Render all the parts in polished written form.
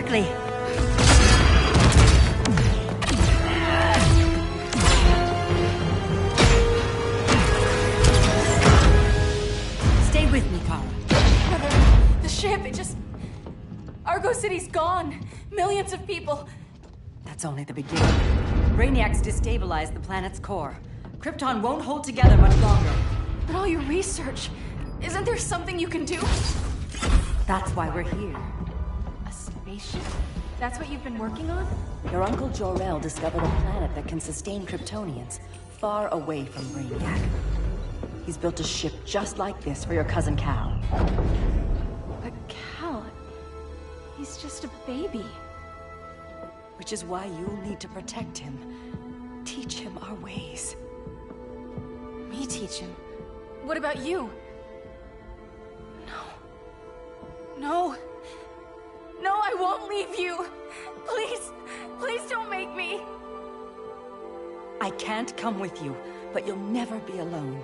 quickly. Stay with me, Kara. The ship, it just... Argo City's gone. Millions of people. That's only the beginning. Brainiac's destabilized the planet's core. Krypton won't hold together much longer. But all your research, isn't there something you can do? That's why we're here. A spaceship? That's what you've been working on? Your uncle Jor-El discovered a planet that can sustain Kryptonians, far away from Brainiac. He's built a ship just like this for your cousin Cal. But Cal... he's just a baby. Which is why you'll need to protect him. Teach him our ways. Me teach him? What about you? No. No, I won't leave you. Please, please don't make me. I can't come with you, but you'll never be alone.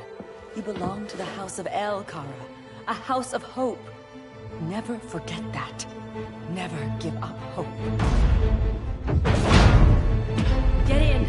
You belong to the House of El, Kara. A house of hope. Never forget that. Never give up hope. Get in!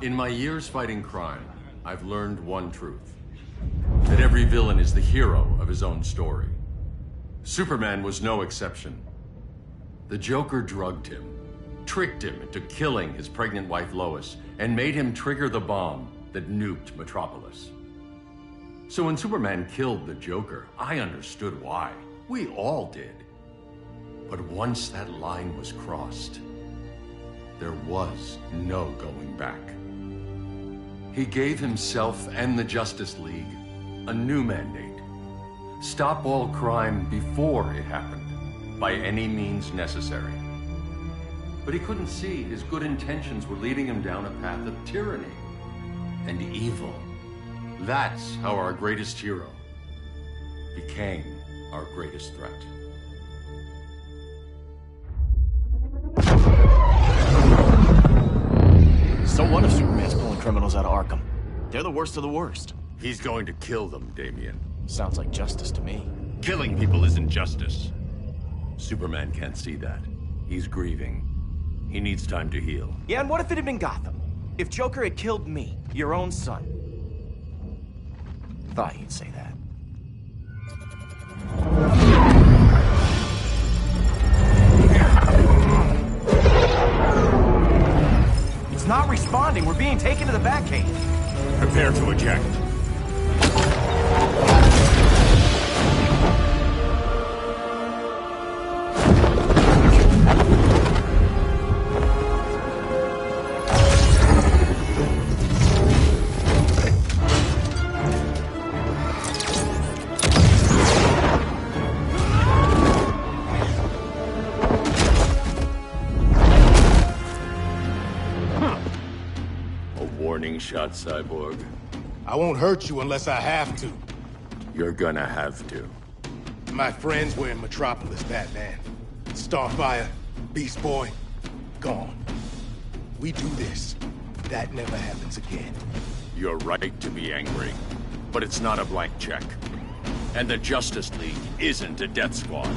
In my years fighting crime, I've learned one truth. That every villain is the hero of his own story. Superman was no exception. The Joker drugged him, tricked him into killing his pregnant wife Lois, and made him trigger the bomb that nuked Metropolis. So when Superman killed the Joker, I understood why. We all did. But once that line was crossed, there was no going back. He gave himself and the Justice League a new mandate. Stop all crime before it happened, by any means necessary. But he couldn't see his good intentions were leading him down a path of tyranny and evil. That's how our greatest hero became our greatest threat. So what if Superman's pulling criminals out of Arkham? They're the worst of the worst. He's going to kill them, Damian. Sounds like justice to me. Killing people isn't justice. Superman can't see that. He's grieving. He needs time to heal. Yeah, and what if it had been Gotham? If Joker had killed me, your own son? Thought you'd say that. It's not responding. We're being taken to the Batcave. Prepare to eject. Shot, Cyborg. I won't hurt you unless I have to. You're gonna have to. My friends were in Metropolis, Batman. Starfire, Beast Boy, gone. We do this. That never happens again. You're right to be angry, but it's not a blank check. And the Justice League isn't a death squad.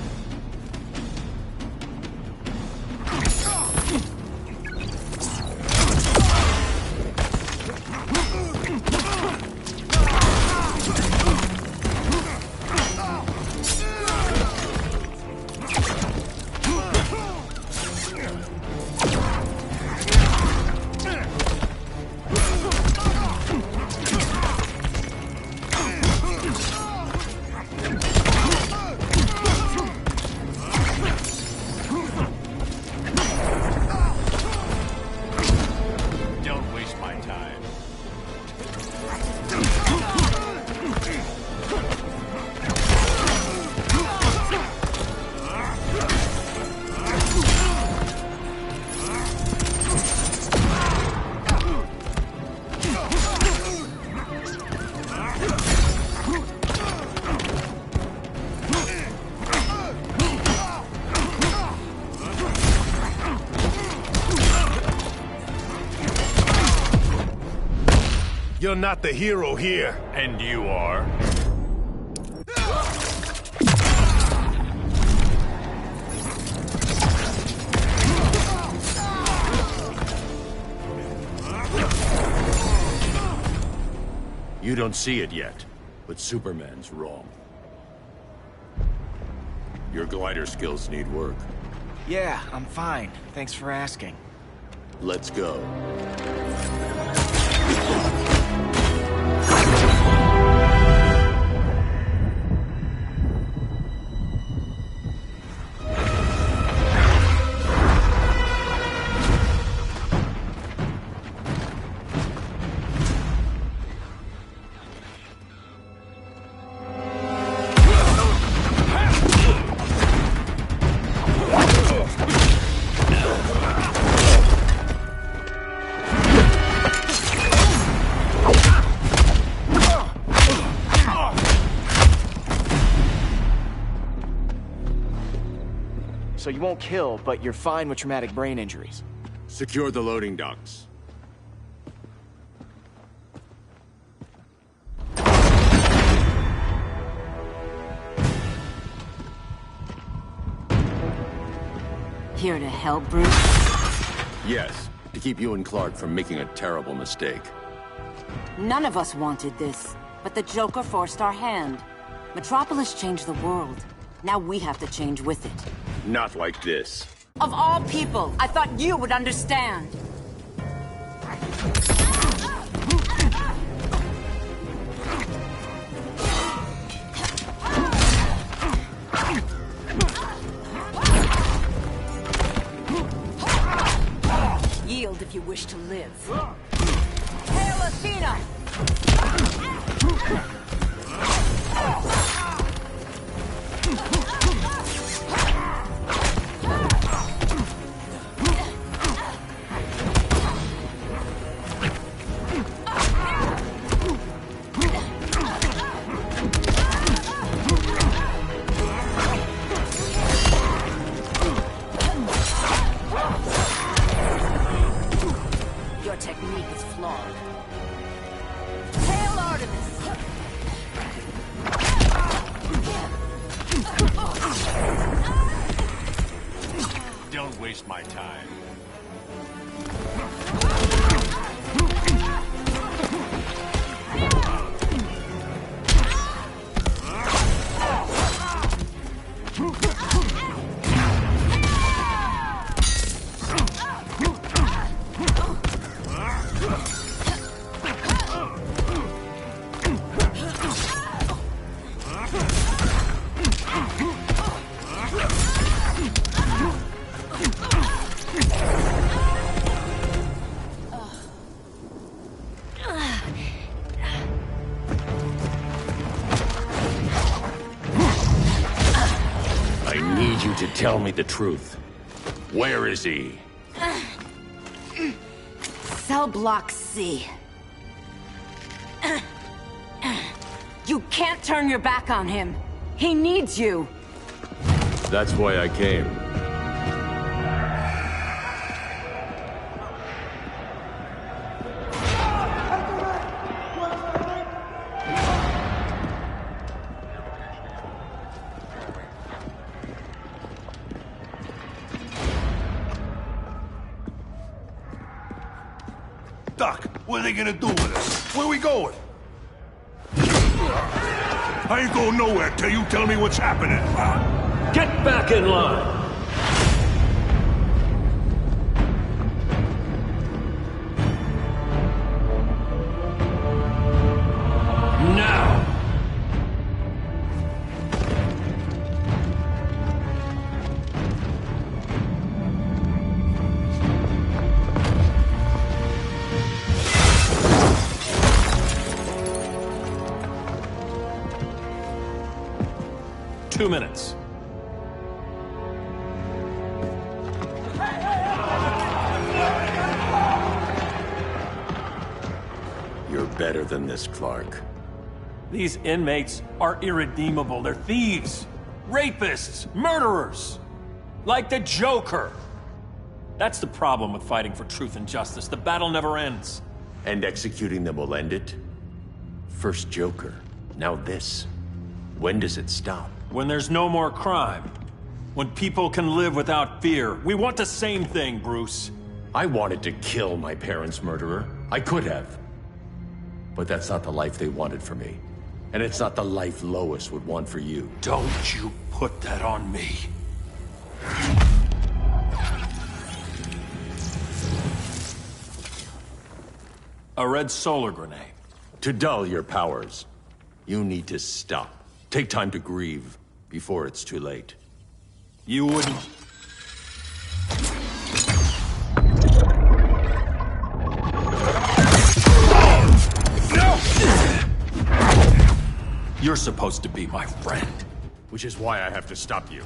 You're not the hero here. And you are? You don't see it yet, but Superman's wrong. Your glider skills need work. Yeah, I'm fine. Thanks for asking. Let's go. So you won't kill, but you're fine with traumatic brain injuries. Secure the loading docks. Here to help, Bruce? Yes, to keep you and Clark from making a terrible mistake. None of us wanted this, but the Joker forced our hand. Metropolis changed the world. Now we have to change with it. Not like this. Of all people, I thought you would understand. Yield if you wish to live. Hail Athena! Your technique is flawed. Hail Artemis! Don't waste my time. I need you to tell me the truth. Where is he? Cell Block C. You can't turn your back on him. He needs you. That's why I came. Doc, what are they gonna do with us? Where we going? I ain't going nowhere till you tell me what's happening. Get back in line! Now! Two minutes. You're better than this, Clark. These inmates are irredeemable. They're thieves, rapists, murderers. Like the Joker. That's the problem with fighting for truth and justice. The battle never ends. And executing them will end it? First Joker, now this. When does it stop? When there's no more crime. When people can live without fear. We want the same thing, Bruce. I wanted to kill my parents' murderer. I could have. But that's not the life they wanted for me. And it's not the life Lois would want for you. Don't you put that on me. A red solar grenade. To dull your powers, you need to stop. Take time to grieve before it's too late. You wouldn't... You're supposed to be my friend. Which is why I have to stop you.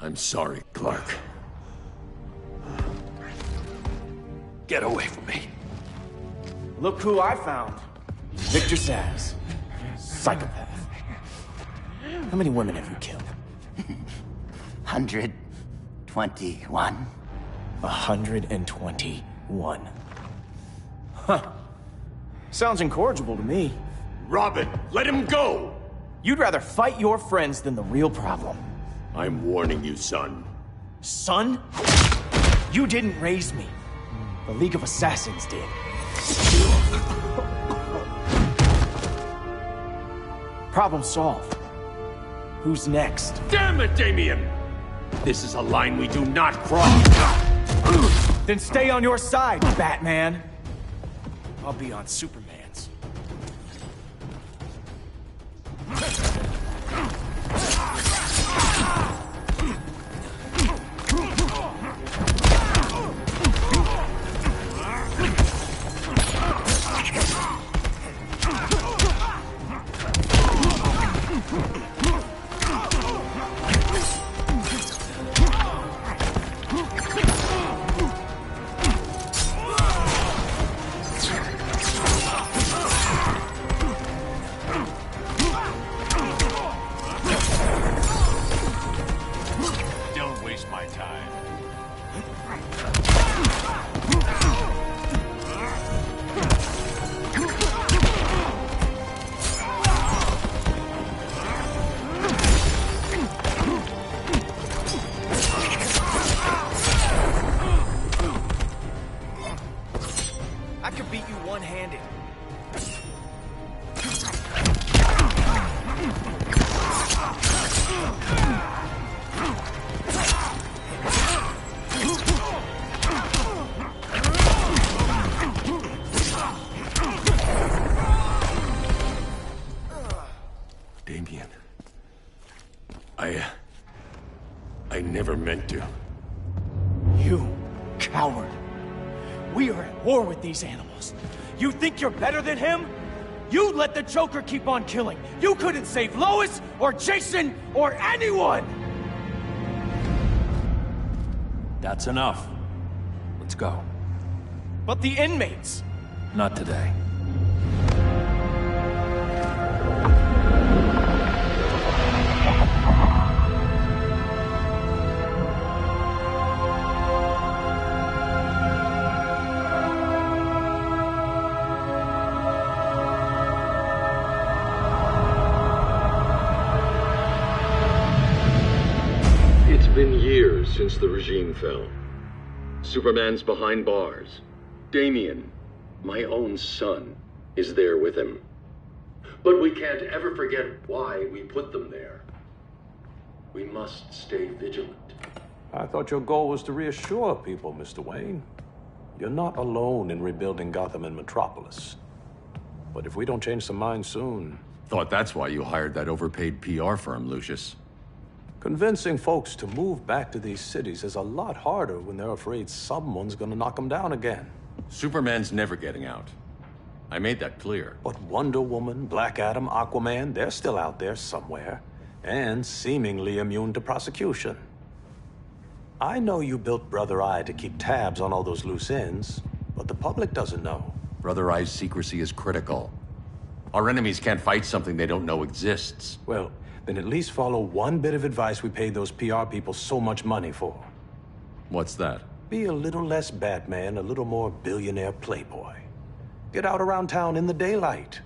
I'm sorry, Clark. Get away from me. Look who I found. Victor Zsasz. Psychopath. How many women have you killed? 121. 121. Huh. Sounds incorrigible to me. Robin, let him go! You'd rather fight your friends than the real problem. I'm warning you, son. Son? You didn't raise me. The League of Assassins did. Problem solved. Who's next? Damn it, Damien! This is a line we do not cross! Then stay on your side, Batman. I'll be on Superman's. I could beat you one-handed. Damien. I never meant to. You coward. We are at war with these animals. You think you're better than him? You let the Joker keep on killing. You couldn't save Lois, or Jason, or anyone! That's enough. Let's go. But the inmates! Not today. since the regime fell. Superman's behind bars. Damian, my own son, is there with him. But we can't ever forget why we put them there. We must stay vigilant. I thought your goal was to reassure people, Mr. Wayne. You're not alone in rebuilding Gotham and Metropolis. But if we don't change some minds soon... Thought that's why you hired that overpaid PR firm, Lucius. Convincing folks to move back to these cities is a lot harder when they're afraid someone's gonna knock them down again. Superman's never getting out. I made that clear. But Wonder Woman, Black Adam, Aquaman, they're still out there somewhere. And seemingly immune to prosecution. I know you built Brother Eye to keep tabs on all those loose ends, but the public doesn't know. Brother Eye's secrecy is critical. Our enemies can't fight something they don't know exists. Well, then at least follow one bit of advice we paid those PR people so much money for. What's that? Be a little less Batman, a little more billionaire playboy. Get out around town in the daylight.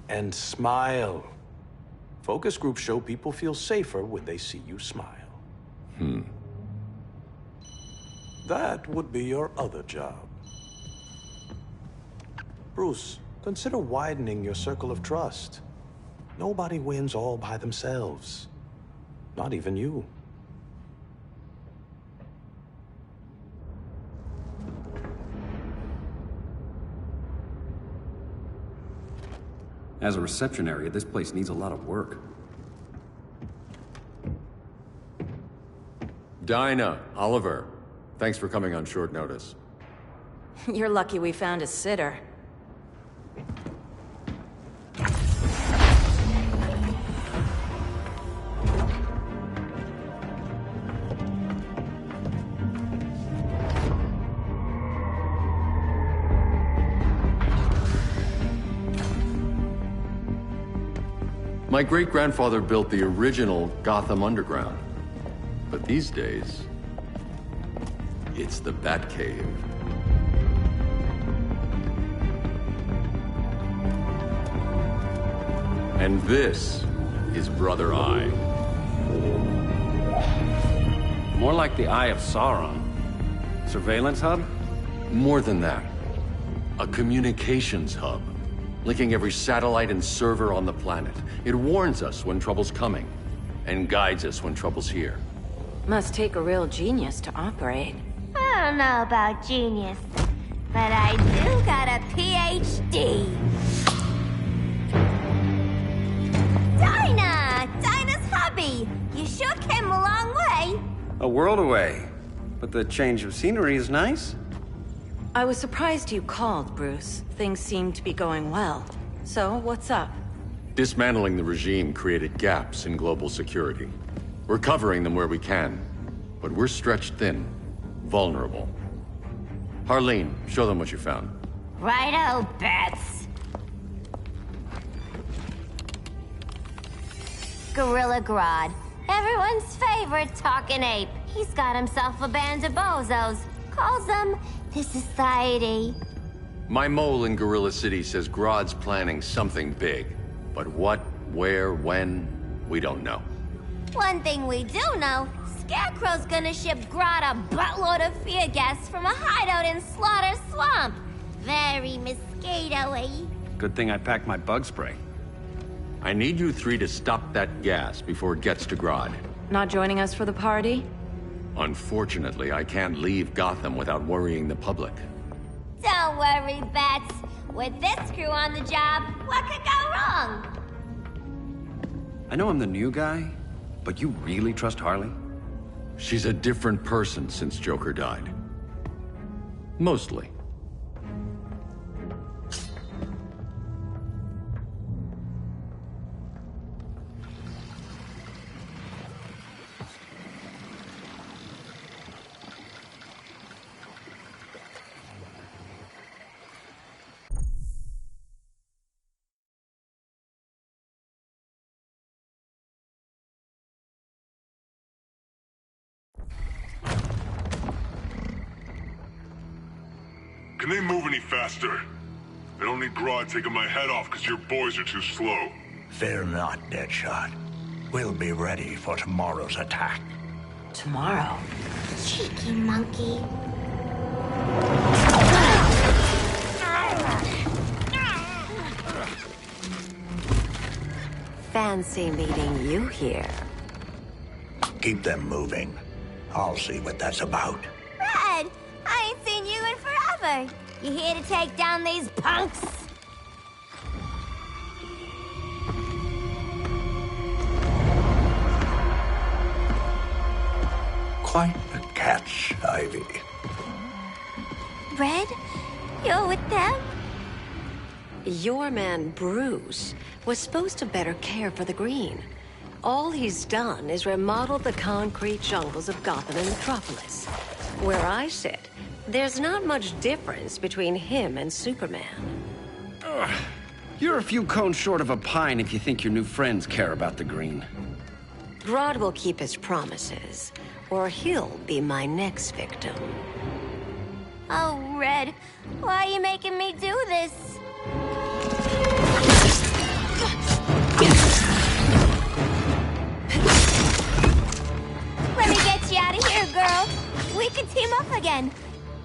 And smile. Focus groups show people feel safer when they see you smile. That would be your other job. Bruce, consider widening your circle of trust. Nobody wins all by themselves. Not even you. As a reception area, this place needs a lot of work. Dinah, Oliver, thanks for coming on short notice. You're lucky we found a sitter. My great-grandfather built the original Gotham Underground. But these days, it's the Batcave. And this is Brother Eye. More like the Eye of Sauron. Surveillance hub? More than that. A communications hub, linking every satellite and server on the planet. It warns us when trouble's coming, and guides us when trouble's here. Must take a real genius to operate. I don't know about genius, but I do got a PhD. Dinah's hubby! You sure came a long way. A world away. But the change of scenery is nice. I was surprised you called, Bruce. Things seem to be going well. So, what's up? Dismantling the regime created gaps in global security. We're covering them where we can, but we're stretched thin, vulnerable. Harleen, show them what you found. Righto, Bats. Gorilla Grodd. Everyone's favorite talking ape. He's got himself a band of bozos. Calls them the Society. My mole in Gorilla City says Grodd's planning something big. But what, where, when, we don't know. One thing we do know, Scarecrow's gonna ship Grodd a buttload of fear gas from a hideout in Slaughter Swamp. Very mosquito-y. Good thing I packed my bug spray. I need you three to stop that gas before it gets to Grodd. Not joining us for the party? Unfortunately, I can't leave Gotham without worrying the public. Don't worry, Bats. With this crew on the job, what could go wrong? I know I'm the new guy, but you really trust Harley? She's a different person since Joker died. Mostly. Can they move any faster? I don't need Grodd taking my head off because your boys are too slow. Fear not, Deadshot. We'll be ready for tomorrow's attack. tomorrow. Cheeky monkey. Fancy meeting you here. Keep them moving. I'll see what that's about. Red, I ain't seen you in forever. You here to take down these punks? Quite a catch, Ivy. Red, you're with them? Your man, Bruce, was supposed to better care for the Green. All he's done is remodel the concrete jungles of Gotham and Metropolis. Where I sit, there's not much difference between him and Superman. You're a few cones short of a pine if you think your new friends care about the Green. Grodd will keep his promises, or he'll be my next victim. Oh, Red, why are you making me do this? Let me get you out of here, girl. We can team up again.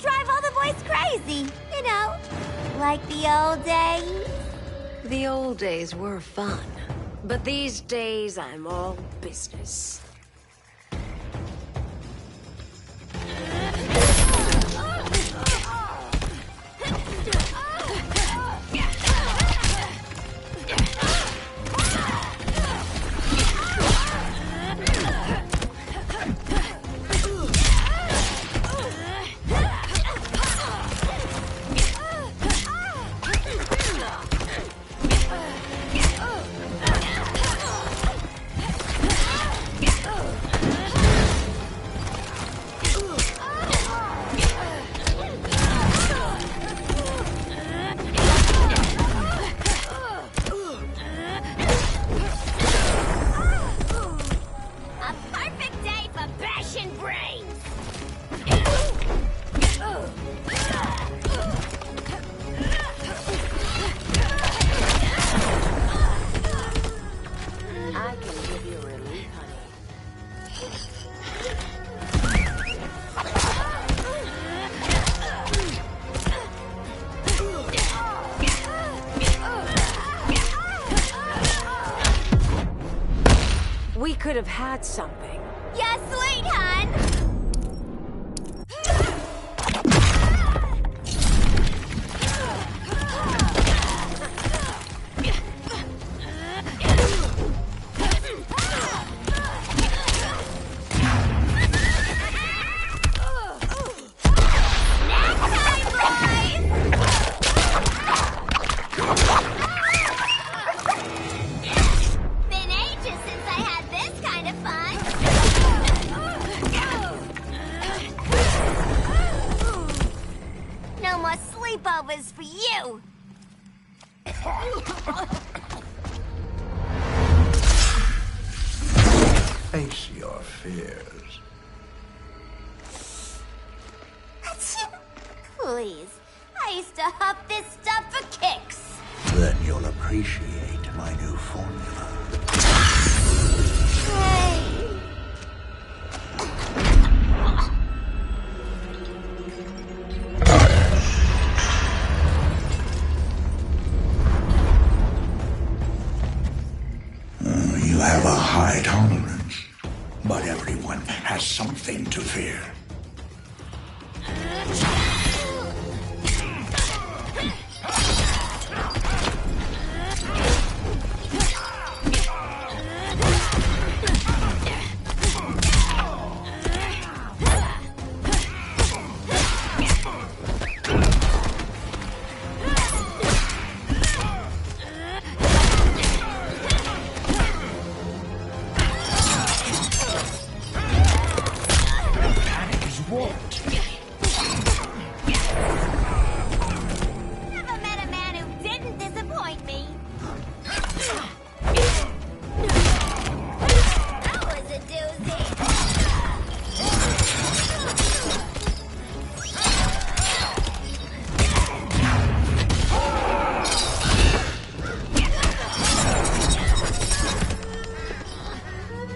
Drive all the boys crazy, you know, like the old days. The old days were fun, but these days I'm all business. We could have had something. Yeah, sweet, hon! Sleepovers for you! Face your fears. Please, I used to huff this stuff for kicks. Then you'll appreciate my new formula. Hey. You have a high tolerance, but everyone has something to fear. Never met a man who didn't disappoint me. That was a doozy.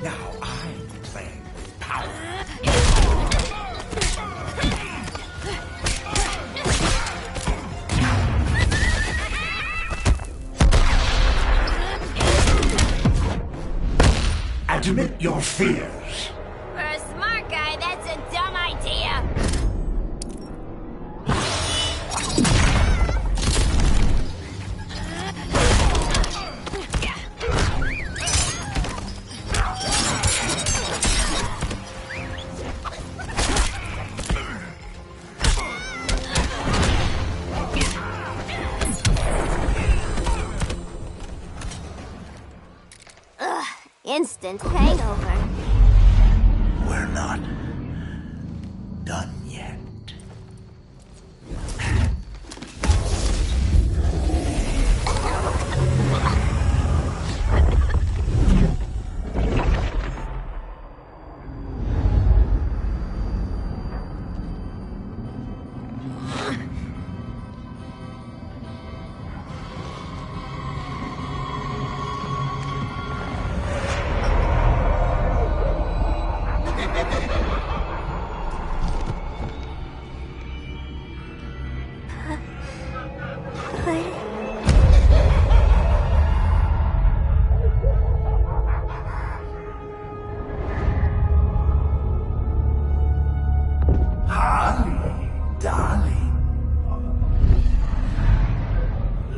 Now I'm playing with power. admit your fears. For a smart guy, that's a dumb idea. Instant hangover. We're not done yet. Harley, darling.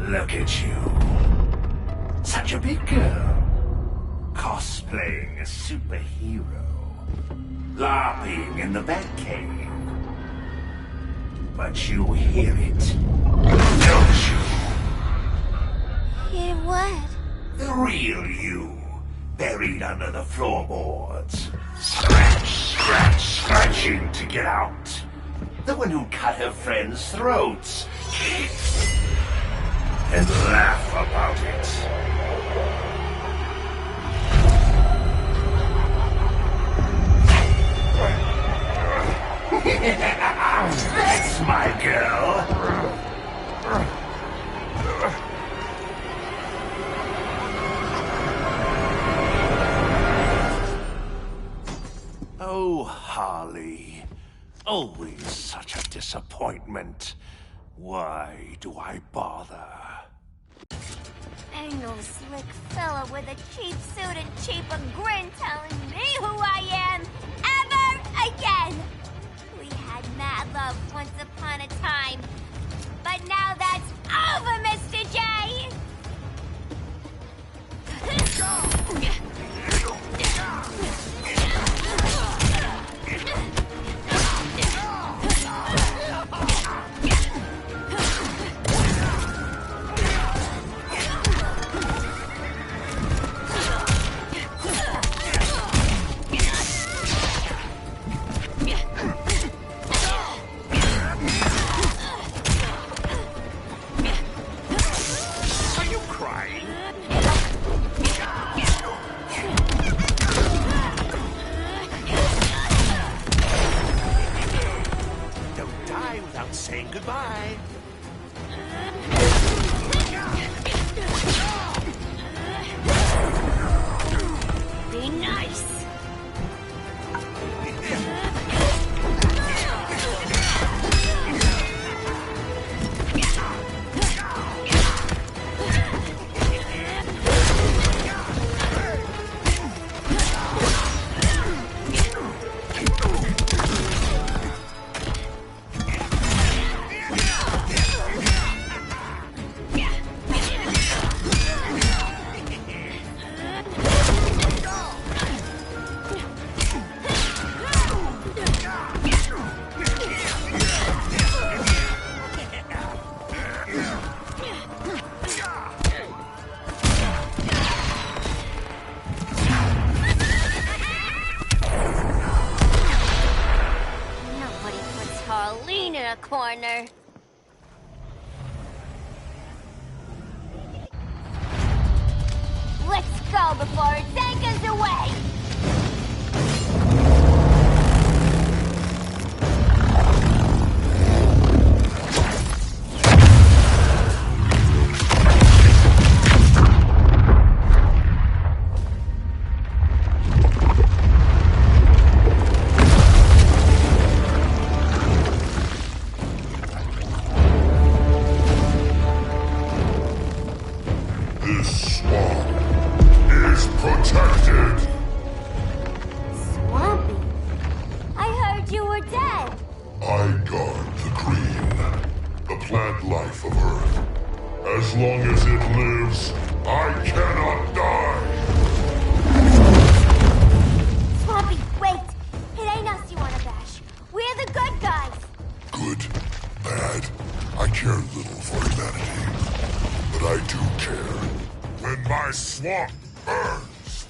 Look at you. Such a big girl. Cosplaying a superhero. LARPing in the Batcave. But you hear it, don't you? Hear what? The real you, buried under the floorboards. Scratch, scratch, scratching to get out. The one who cut her friends' throats. And laugh about it. That's my girl. Oh, Harley. Always such a disappointment. Why do I bother? Ain't no slick fella with a cheap suit and cheaper grin telling me who I am ever again. We had mad love once upon a time, but now that's over, Mr. J. As long as it lives, I cannot die! Swampy, wait! It ain't us you wanna bash. We're the good guys! Good, bad, I care little for humanity. But I do care when my swamp burns!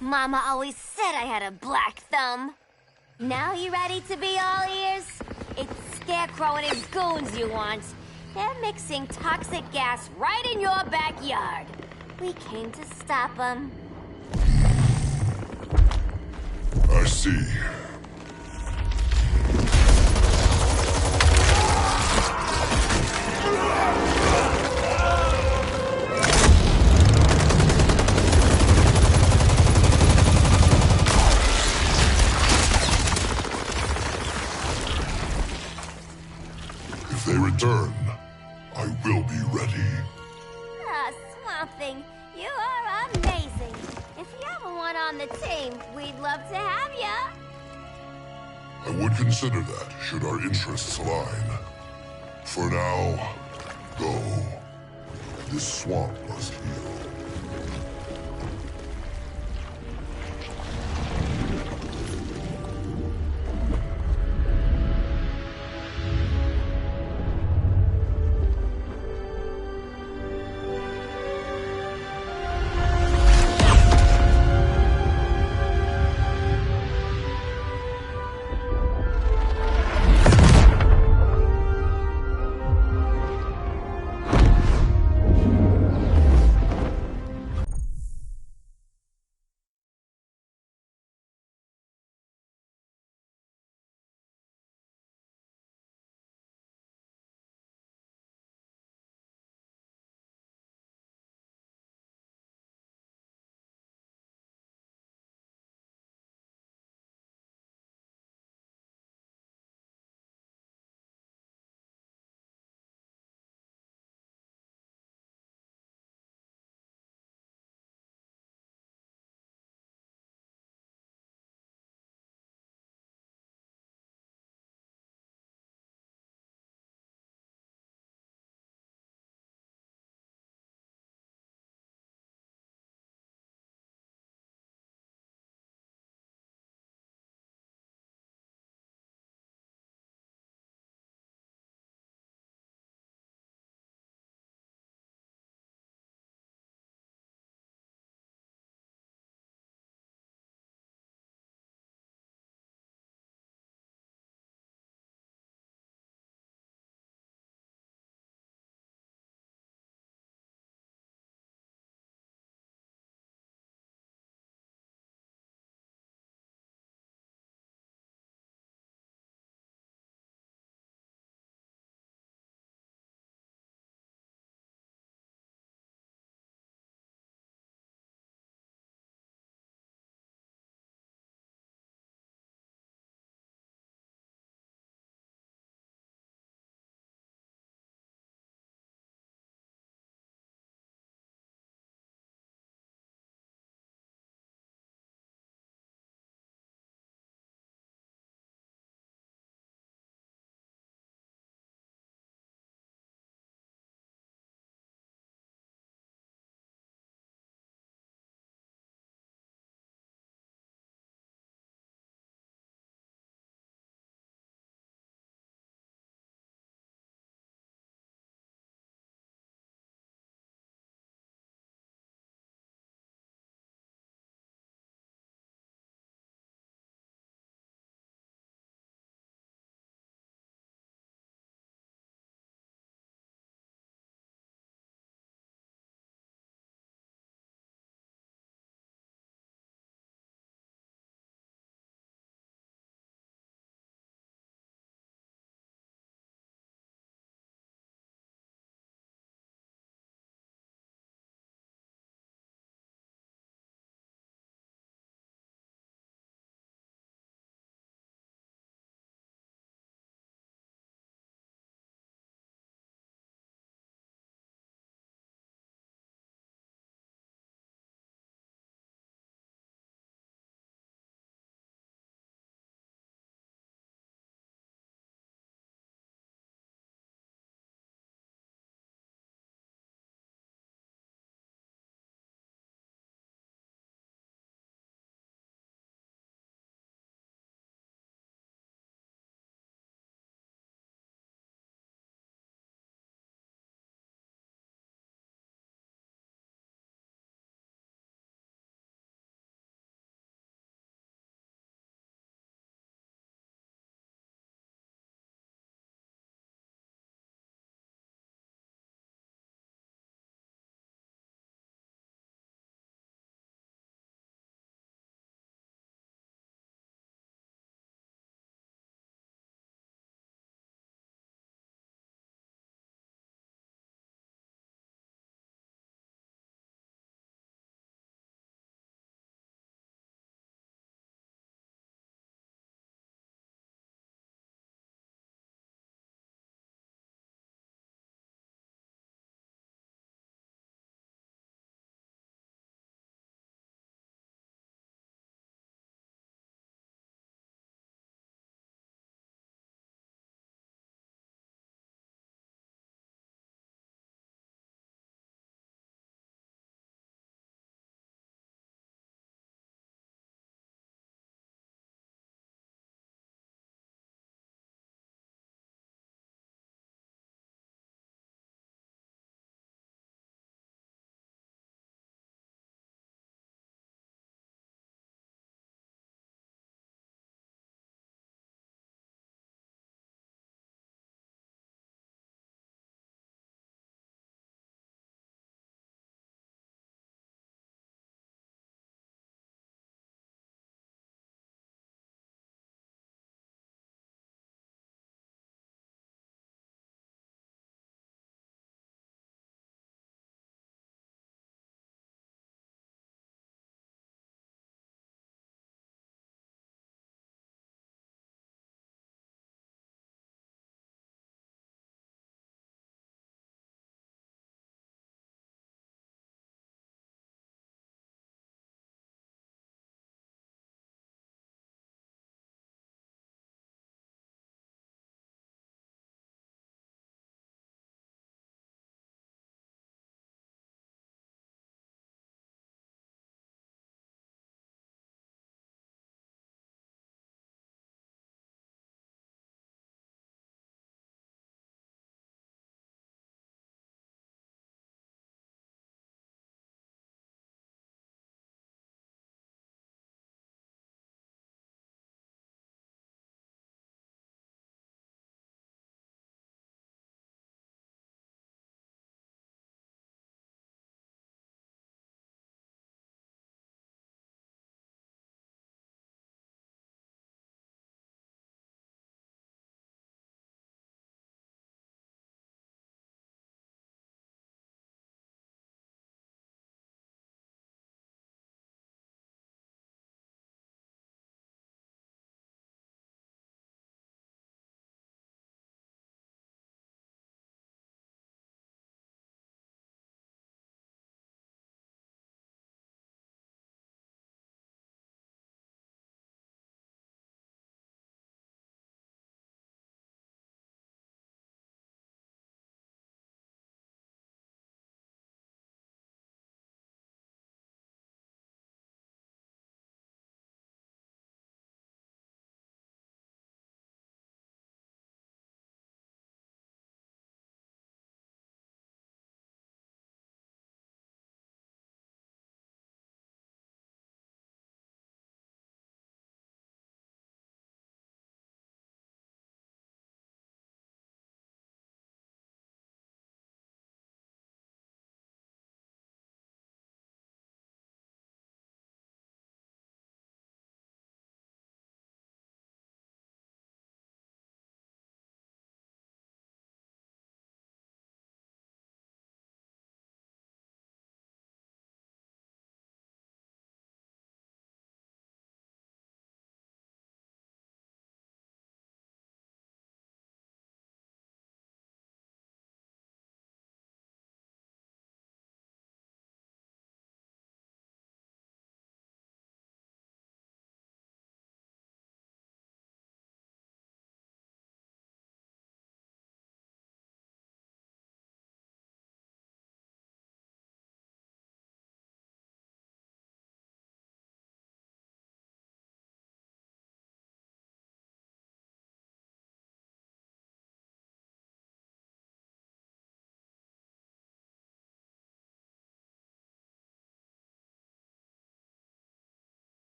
Mama always said I had a black thumb. Now you ready to be all ears? It's Scarecrow and his goons you want. They're mixing toxic gas right in your backyard. We came to stop them. I see. If they return, I will be ready. Ah, Swamp Thing, you are amazing. If you ever want on the team, we'd love to have ya. I would consider that, should our interests align. For now, go. This swamp must heal.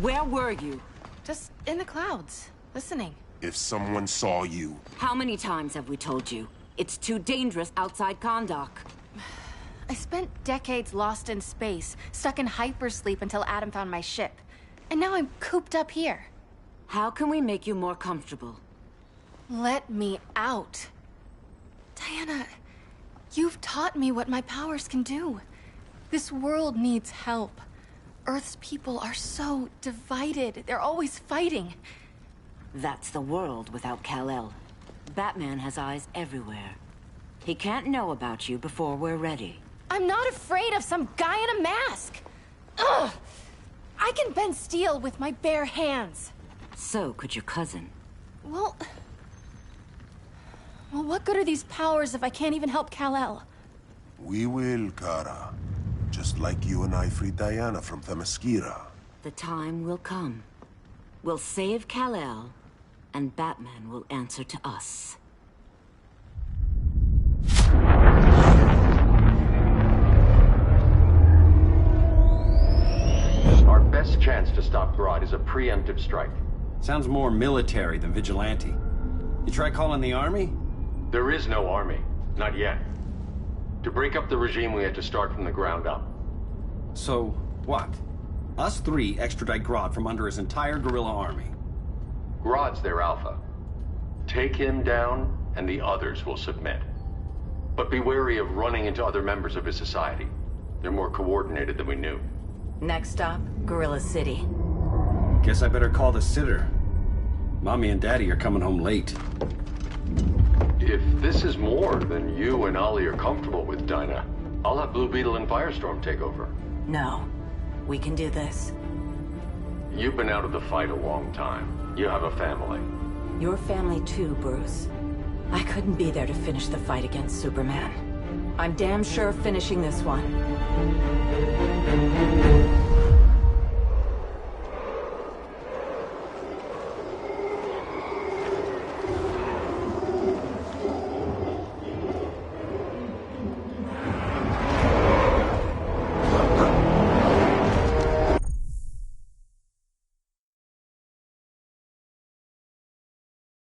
Where were you? Just in the clouds, listening. If someone saw you... How many times have we told you? It's too dangerous outside Kahndaq. I spent decades lost in space, stuck in hypersleep until Adam found my ship. And now I'm cooped up here. How can we make you more comfortable? Let me out. Diana, you've taught me what my powers can do. This world needs help. Earth's people are so divided. They're always fighting. That's the world without Kal-El. Batman has eyes everywhere. He can't know about you before we're ready. I'm not afraid of some guy in a mask! Ugh! I can bend steel with my bare hands. So could your cousin. Well, what good are these powers if I can't even help Kal-El? We will, Kara. Just like you and I freed Diana from Themyscira. The time will come. We'll save Kal-El, and Batman will answer to us. Our best chance to stop Grodd is a preemptive strike. Sounds more military than vigilante. You try calling the army? There is no army. Not yet. To break up the regime, we had to start from the ground up. So, what? Us three extradite Grodd from under his entire guerrilla army. Grodd's their alpha. Take him down, and the others will submit. But be wary of running into other members of his society. They're more coordinated than we knew. Next stop, Gorilla City. Guess I better call the sitter. Mommy and Daddy are coming home late. If this is more than you and Ollie are comfortable with, Dinah, I'll have Blue Beetle and Firestorm take over. No. We can do this. You've been out of the fight a long time. You have a family. Your family too, Bruce. I couldn't be there to finish the fight against Superman. I'm damn sure finishing this one.